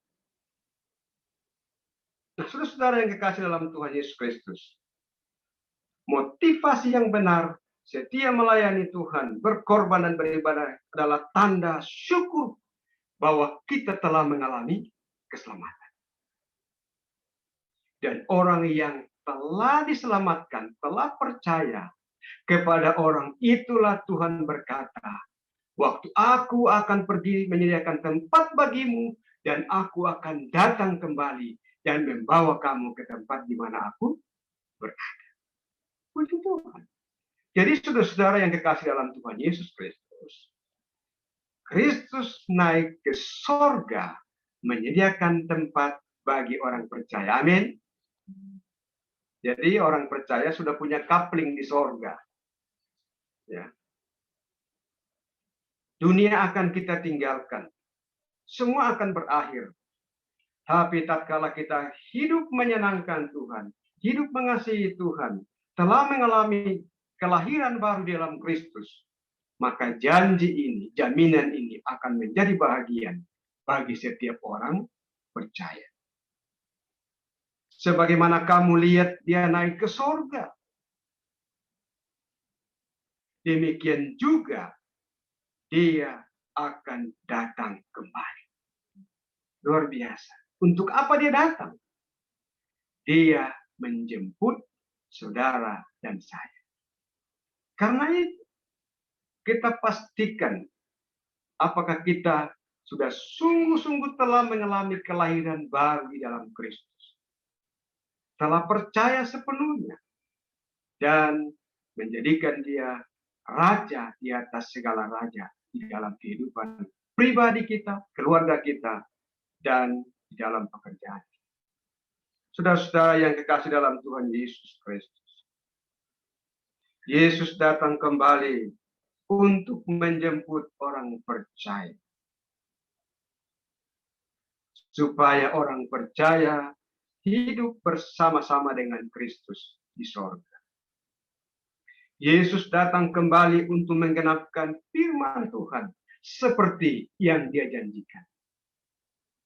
Nah, saudara-saudara yang kekasih dalam Tuhan Yesus Kristus, motivasi yang benar, setia melayani Tuhan, berkorban dan beribadah adalah tanda syukur bahwa kita telah mengalami keselamatan. Dan orang yang telah diselamatkan, telah percaya kepada orang itulah Tuhan berkata, waktu aku akan pergi menyediakan tempat bagimu, dan aku akan datang kembali dan membawa kamu ke tempat di mana aku berada. Puji Puji Tuhan. Jadi saudara-saudara yang kekasih dalam Tuhan Yesus Kristus, Kristus naik ke sorga menyediakan tempat bagi orang percaya. Amin. Jadi orang percaya sudah punya kapling di sorga. Ya. Dunia akan kita tinggalkan. Semua akan berakhir. Tapi tatkala kita hidup menyenangkan Tuhan, hidup mengasihi Tuhan, telah mengalami kelahiran baru di dalam Kristus, maka janji ini, jaminan ini akan menjadi bahagian bagi setiap orang percaya. Sebagaimana kamu lihat dia naik ke sorga, demikian juga dia akan datang kembali. Luar biasa. Untuk apa dia datang? Dia menjemput saudara dan saya. Karena itu, kita pastikan apakah kita sudah sungguh-sungguh telah mengalami kelahiran baru di dalam Kristus. Telah percaya sepenuhnya dan menjadikan dia raja di atas segala raja di dalam kehidupan pribadi kita, keluarga kita, dan di dalam pekerjaan. Saudara-saudara yang kekasih dalam Tuhan Yesus Kristus, Yesus datang kembali untuk menjemput orang percaya. Supaya orang percaya hidup bersama-sama dengan Kristus di sorga. Yesus datang kembali untuk menggenapkan firman Tuhan seperti yang dia janjikan.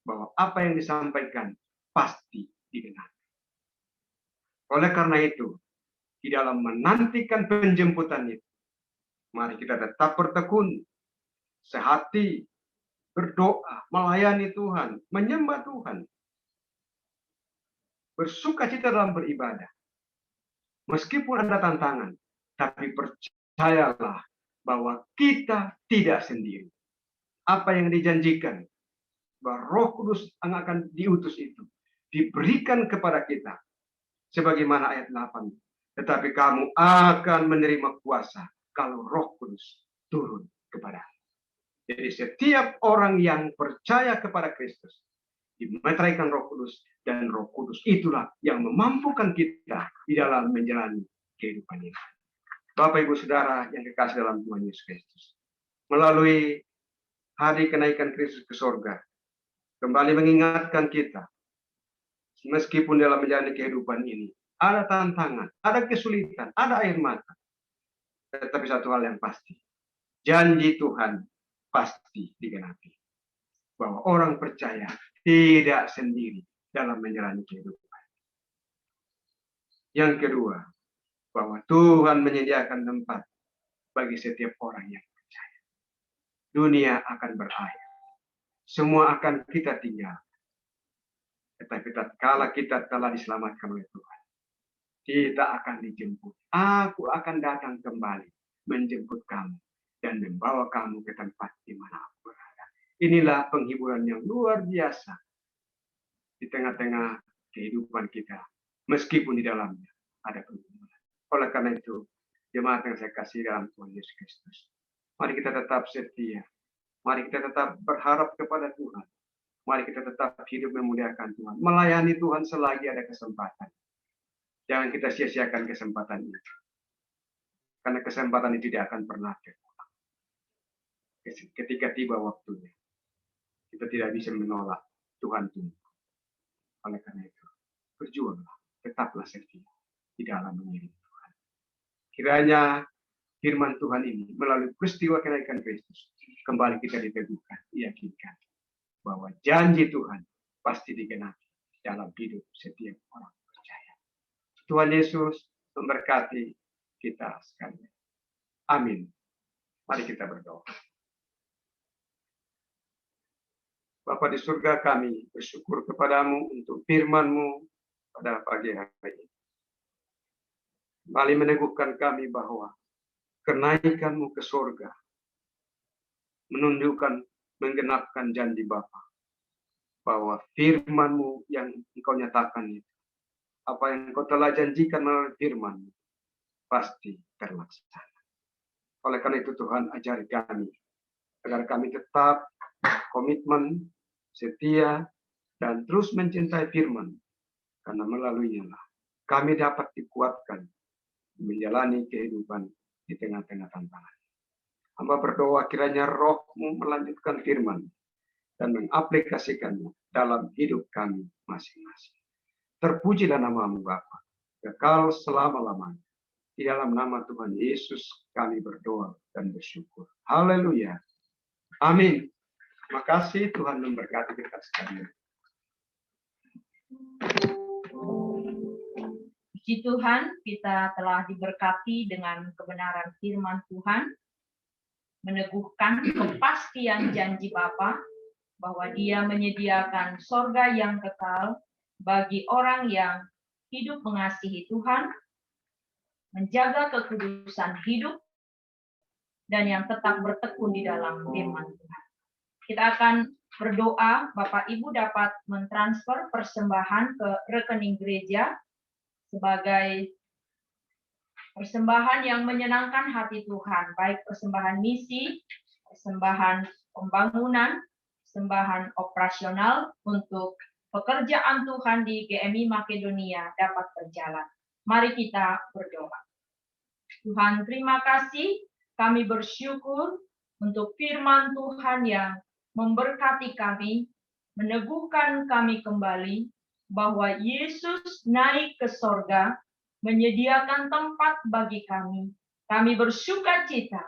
Bahwa apa yang disampaikan pasti digenapi. Oleh karena itu, di dalam menantikan penjemputan itu, mari kita tetap bertekun, sehati, berdoa, melayani Tuhan, menyembah Tuhan, bersukacita dalam beribadah. Meskipun ada tantangan, tapi percayalah bahwa kita tidak sendiri. Apa yang dijanjikan, bahwa Roh Kudus yang akan diutus itu diberikan kepada kita sebagaimana ayat 8. Tetapi kamu akan menerima kuasa kalau Roh Kudus turun kepadamu. Jadi setiap orang yang percaya kepada Kristus dimeteraikan Roh Kudus, dan Roh Kudus itulah yang memampukan kita di dalam menjalani kehidupan ini. Bapak Ibu Saudara yang kekasih dalam Tuhan Yesus Kristus, melalui hari kenaikan Kristus ke sorga, kembali mengingatkan kita, meskipun dalam menjalani kehidupan ini, ada tantangan, ada kesulitan, ada air mata. Tetapi satu hal yang pasti, janji Tuhan pasti digenapi. Bahwa orang percaya tidak sendiri dalam menjalani kehidupan. Yang kedua, bahwa Tuhan menyediakan tempat bagi setiap orang yang percaya. Dunia akan berakhir. Semua akan kita tinggal. Tetapi tatkala kita telah diselamatkan oleh Tuhan, kita akan dijemput. Aku akan datang kembali menjemput kamu dan membawa kamu ke tempat di mana aku berada. Inilah penghiburan yang luar biasa di tengah-tengah kehidupan kita, meskipun di dalamnya ada penghiburan. Oleh karena itu, jemaat yang saya kasih dalam Tuhan Yesus Kristus, mari kita tetap setia. Mari kita tetap berharap kepada Tuhan. Mari kita tetap hidup memuliakan Tuhan. Melayani Tuhan selagi ada kesempatan. Jangan kita sia-siakan kesempatan ini. Karena kesempatan ini tidak akan pernah terulang. Ketika tiba waktunya, kita tidak bisa menolak Tuhan tunggu. Oleh karena itu, berjuanglah, tetaplah setia di dalam mengiring Tuhan. Kiranya firman Tuhan ini melalui peristiwa kenaikan Kristus kembali kita diteguhkan, diyakinkan bahwa janji Tuhan pasti digenapi dalam hidup setiap orang percaya. Tuhan Yesus memberkati kita sekalian. Amin. Mari kita berdoa. Bapa di surga, kami bersyukur kepadamu untuk firman-Mu pada pagi hari ini. Kembali meneguhkan kami bahwa kenaikan-Mu ke surga menunjukkan, menggenapkan janji Bapa, bahwa firman-Mu yang Engkau nyatakan itu, apa yang Engkau telah janjikan melalui firman-Mu, pasti terlaksana. Oleh karena itu Tuhan ajari kami, agar kami tetap komitmen, setia, dan terus mencintai firman. Karena melaluinya kami dapat dikuatkan menjalani kehidupan di tengah-tengah tantangan. Hamba berdoa kiranya Roh-Mu melanjutkan firman dan mengaplikasikannya dalam hidup kami masing-masing. Terpujilah nama-Mu Bapa, kekal selama-lamanya. Di dalam nama Tuhan Yesus kami berdoa dan bersyukur. Haleluya. Amin. Terima kasih, Tuhan memberkati kita sekalian. Puji Tuhan, kita telah diberkati dengan kebenaran firman Tuhan, meneguhkan kepastian janji Bapa bahwa Dia menyediakan sorga yang kekal bagi orang yang hidup mengasihi Tuhan, menjaga kekudusan hidup, dan yang tetap bertekun di dalam firman Tuhan. Kita akan berdoa, Bapak Ibu dapat mentransfer persembahan ke rekening gereja sebagai persembahan yang menyenangkan hati Tuhan, baik persembahan misi, persembahan pembangunan, persembahan operasional untuk pekerjaan Tuhan di GMI Makedonia dapat berjalan. Mari kita berdoa. Tuhan, terima kasih. Kami bersyukur untuk firman Tuhan yang memberkati kami, meneguhkan kami kembali bahwa Yesus naik ke sorga, menyediakan tempat bagi kami. Kami bersukacita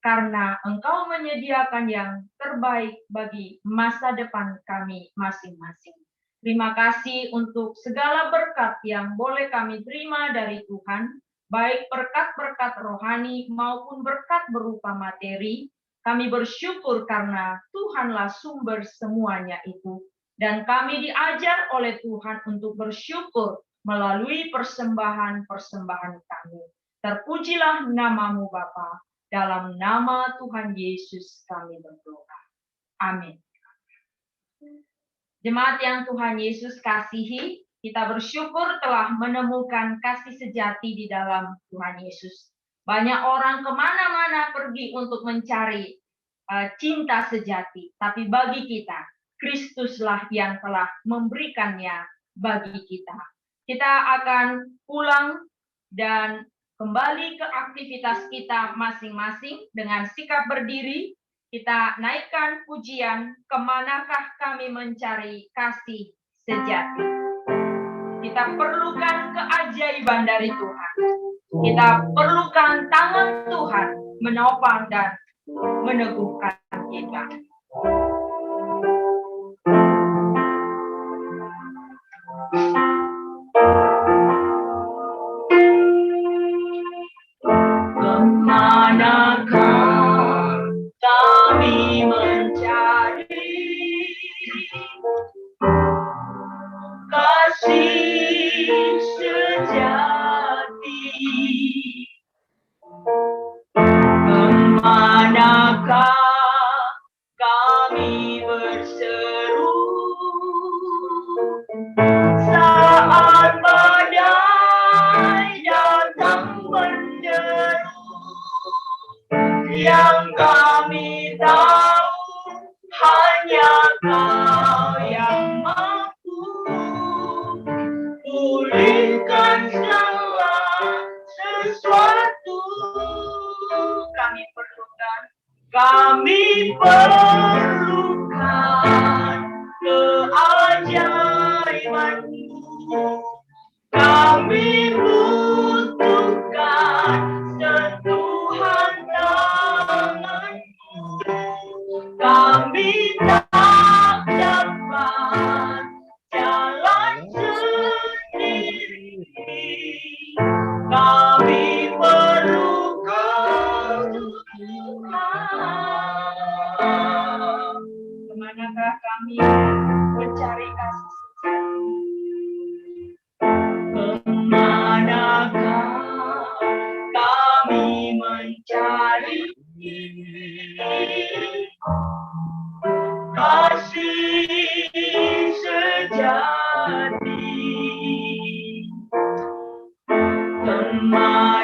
karena Engkau menyediakan yang terbaik bagi masa depan kami masing-masing. Terima kasih untuk segala berkat yang boleh kami terima dari Tuhan, baik berkat-berkat rohani maupun berkat berupa materi. Kami bersyukur karena Tuhanlah sumber semuanya itu. Dan kami diajar oleh Tuhan untuk bersyukur melalui persembahan-persembahan kami. Terpujilah nama-Mu Bapa. Dalam nama Tuhan Yesus kami berdoa. Amin. Jemaat yang Tuhan Yesus kasihi, kita bersyukur telah menemukan kasih sejati di dalam Tuhan Yesus. Banyak orang kemana-mana pergi untuk mencari cinta sejati. Tapi bagi kita, Kristuslah yang telah memberikannya bagi kita. Kita akan pulang dan kembali ke aktivitas kita masing-masing dengan sikap berdiri. Kita naikkan pujian, kemanakah kami mencari kasih sejati. Kita perlukan keajaiban dari Tuhan. Kita perlukan tangan Tuhan menopang dan meneguhkan kita. Kemanakah kami mencari kasih sejati? Kemanakah kami berseru saat badai datang menderu? Yang kami tahu hanya Kau yang mampu pulihkan segala sesuatu. Kami perlukan keajaiban-Mu. Kami butuhkan sentuhan tangan-Mu. Kami tak dapat jalan sendiri. Kami perlukan Tuhan.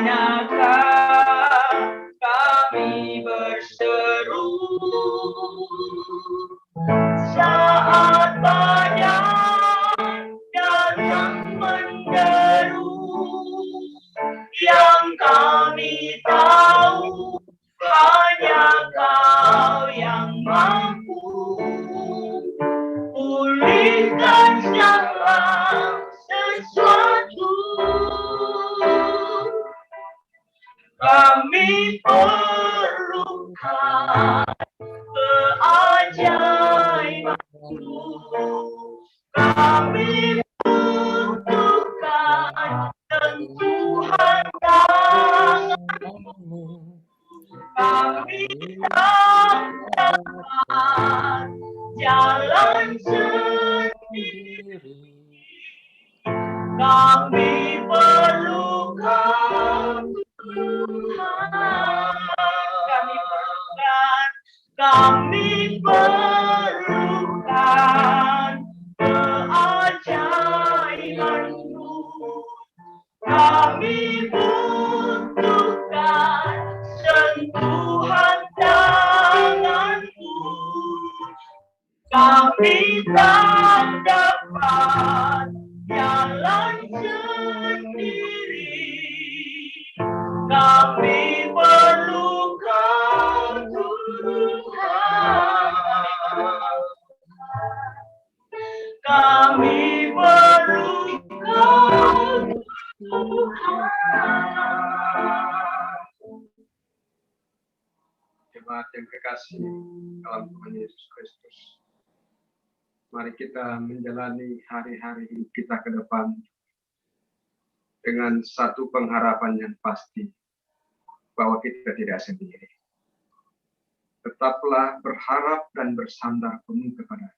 manakah kami berseru saat badai datang menderu, yang kami tahu hanya Kau yang mampu pulihkan segala sesuatu. Kami perlukan keajaiban-Mu. Kami butuhkan sentuhan tangan-Mu. Kami tak dapat jalan sendiri. Kami perlukan Tuhan. Kami perlukan keajaiban-Mu. Kami butuhkan sentuhan tangan-Mu. Kami tak dapat jalan sendiri. Kami perlukan Tuhan. Kami perlukan Tuhan. Jemaat yang kekasih dalam Tuhan Yesus Kristus, mari kita menjalani hari-hari hidup kita ke depan dengan satu pengharapan yang pasti bahwa kita tidak sendiri. Tetaplah berharap dan bersandar penuh kepada-Nya.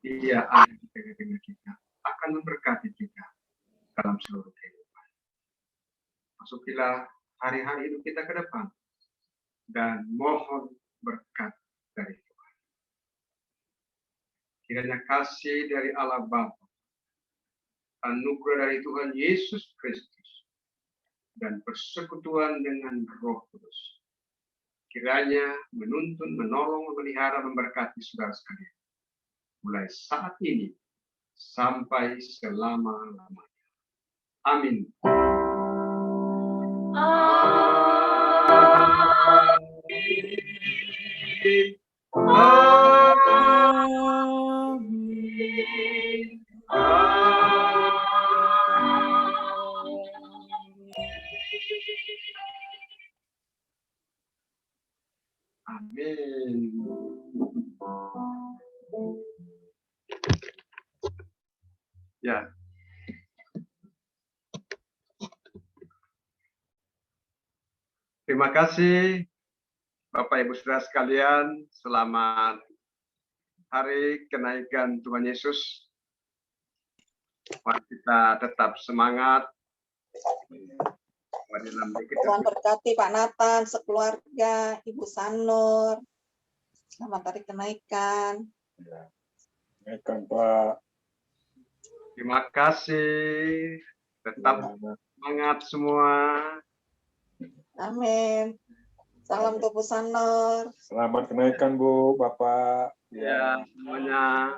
Dia ada di tengah-tengah kita, akan memberkati kita dalam seluruh kehidupan. Masukilah hari-hari hidup kita ke depan dan mohon berkat dari Tuhan. Kiranya kasih dari Allah Bapa, anugerah dari Tuhan Yesus Kristus, dan persekutuan dengan Roh Kudus kiranya menuntun, menolong, memelihara, memberkati saudara sekalian mulai saat ini sampai selama-lamanya. Amin. Amin. Ya. Terima kasih Bapak Ibu Saudara sekalian. Selamat hari kenaikan Tuhan Yesus. Mari kita tetap semangat. Tuhan berkati Pak Nathan, sekeluarga, Ibu Sanur. Selamat hari kenaikan. Kenaikan Pak. Terima kasih. Tetap semangat semua. Amin. Salam untuk Bu Sanur. Selamat kenaikan Bu, Bapak. Ya, semuanya.